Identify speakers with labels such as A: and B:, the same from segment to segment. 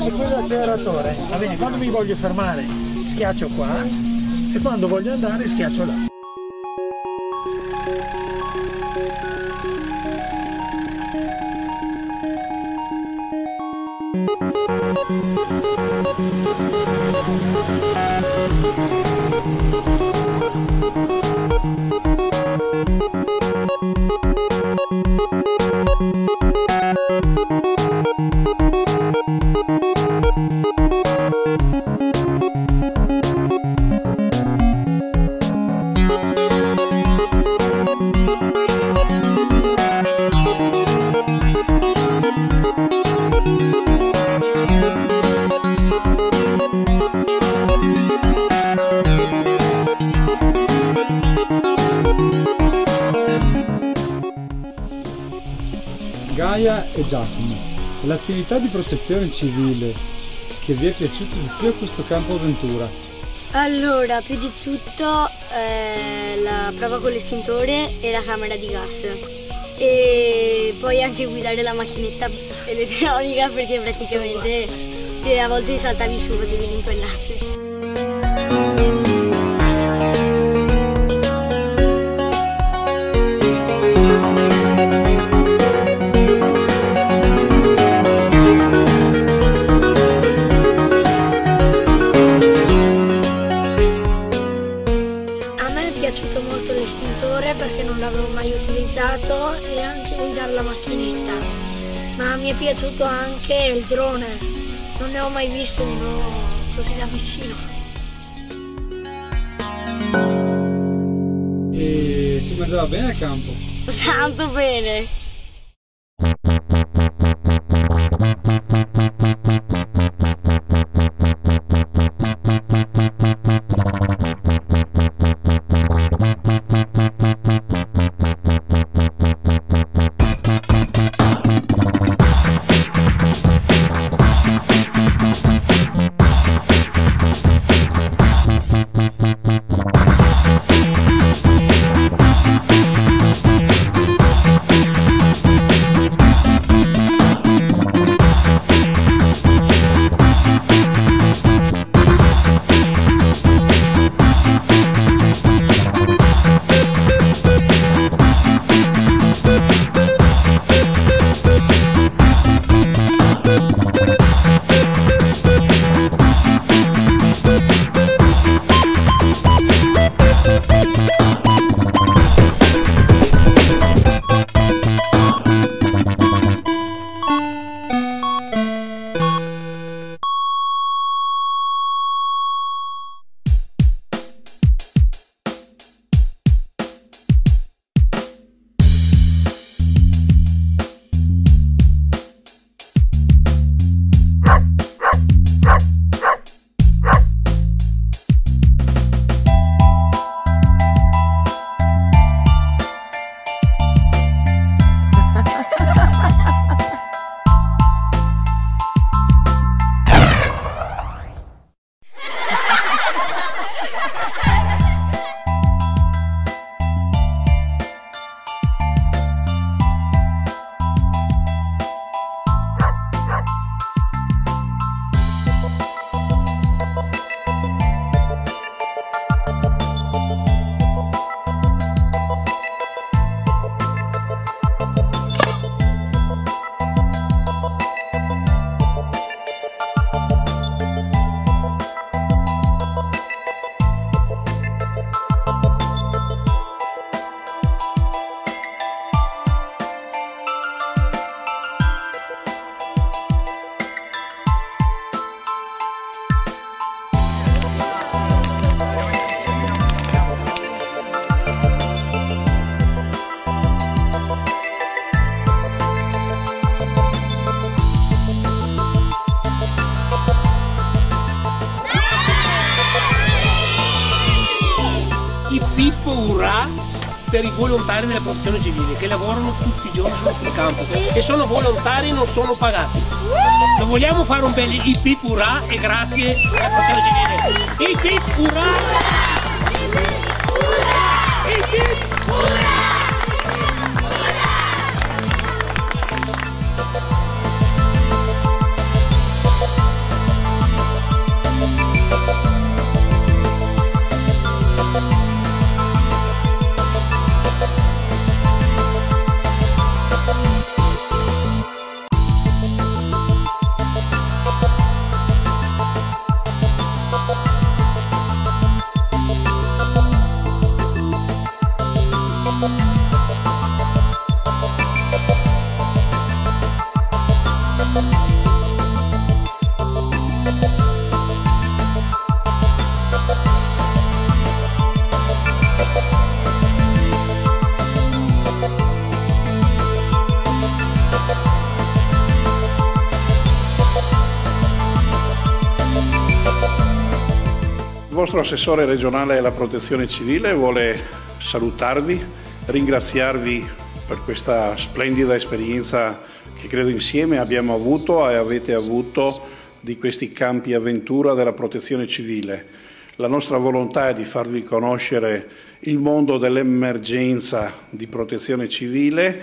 A: E quello è l'acceleratore. Va bene, quando mi voglio fermare schiaccio qua e quando voglio andare schiaccio là.
B: Gaia e Giacomo, l'attività di protezione civile che vi è piaciuta di più a questo campo avventura?
C: Allora, più di tutto la prova con l'estintore e la camera di gas e poi anche guidare la macchinetta elettronica perché praticamente se a volte saltavi su facevi l'impennate. Perché non l'avevo mai utilizzato e anche guidare la macchinetta, ma mi è piaciuto anche il drone, non ne ho mai visto uno così da vicino.
B: E si mangiava bene al campo?
C: Tanto bene!
D: Pippo Urrà per i volontari della protezione civile che lavorano tutti i giorni sul campo e sono volontari e non sono pagati. Lo vogliamo fare un bel Pippo Urrà e grazie alla protezione civile. Pippo Urrà! Pippo Urrà!
E: vostro assessore regionale alla protezione civile vuole salutarvi, ringraziarvi per questa splendida esperienza che credo insieme abbiamo avuto e avete avuto di questi campi avventura della protezione civile. La nostra volontà è di farvi conoscere il mondo dell'emergenza di protezione civile.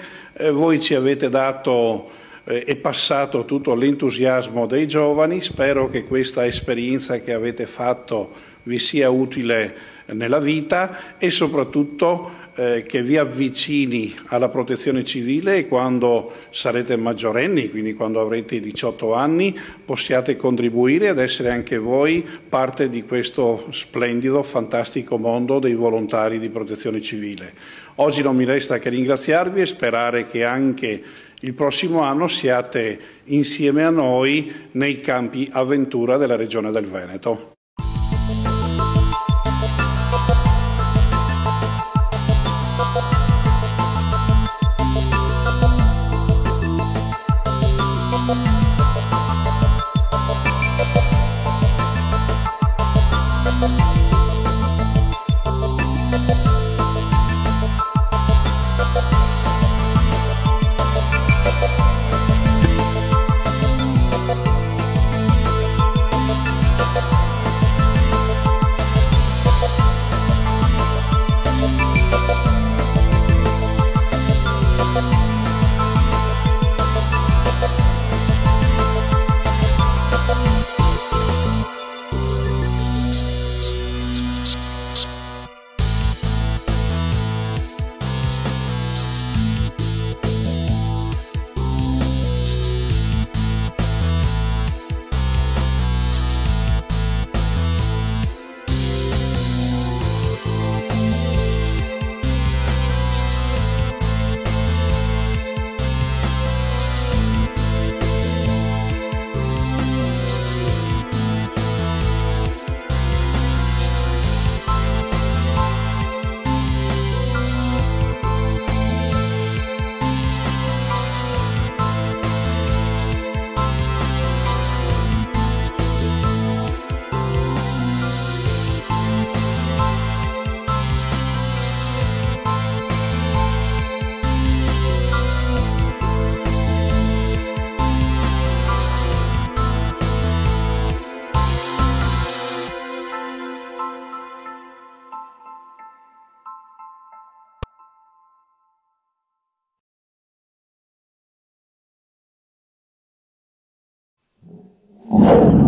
E: Voi ci avete dato e passato tutto l'entusiasmo dei giovani. Spero che questa esperienza che avete fatto vi sia utile nella vita e soprattutto che vi avvicini alla protezione civile e quando sarete maggiorenni, quindi quando avrete 18 anni, possiate contribuire ad essere anche voi parte di questo splendido, fantastico mondo dei volontari di protezione civile. Oggi non mi resta che ringraziarvi e sperare che anche il prossimo anno siate insieme a noi nei campi avventura della Regione del Veneto.
F: Thank you.